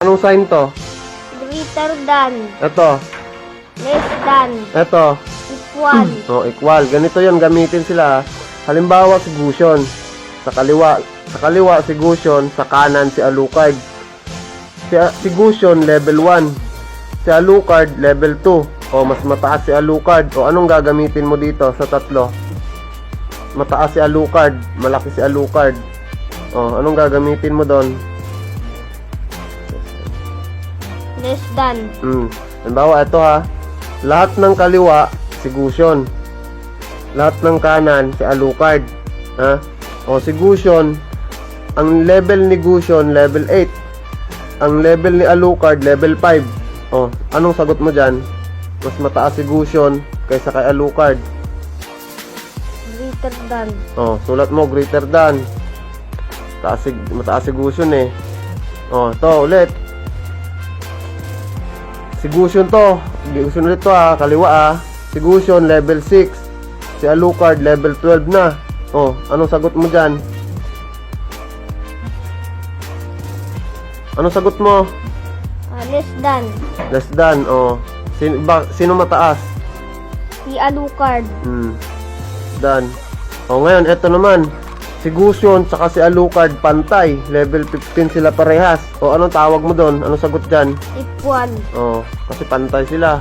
Anong sign to? Greater than. Ito. Less than. Ito. Equal. Oh, equal. Ganito yon, gamitin sila. Halimbawa, si Gusion. Sa kaliwa si Gusion, sa kanan si Alucard. Si Gusion, level 1. Si Alucard, level 2. O, mas mataas si Alucard. O, anong gagamitin mo dito sa tatlo? Mataas si Alucard, malaki si Alucard. O, anong gagamitin mo doon? Less than. Halimbawa, ito ha. Lahat ng kaliwa, si Gusion. Lahat ng kanan, si Alucard. Ha? O, si Gusion, ang level ni Gusion, level 8. Ang level ni Alucard, level 5. O, anong sagot mo dyan? Mas mataas si Gusion kaysa kay Alucard. Greater than. O, sulat mo, greater than. Mataas si Gusion eh. O, ito ulit. Si Gusion to. Gusion ulit to ha, kaliwa ha. Si Gusion, level 6. Si Alucard, level 12 na. O, anong sagot mo dyan? Anong sagot mo? Less than. Less than, o. Sino mataas? Si Alucard. Done. O, ngayon, eto naman. Si Gusion, saka si Alucard, pantay. Level 15 sila parehas. O, anong tawag mo doon? Anong sagot dyan? Equal. O, kasi pantay sila.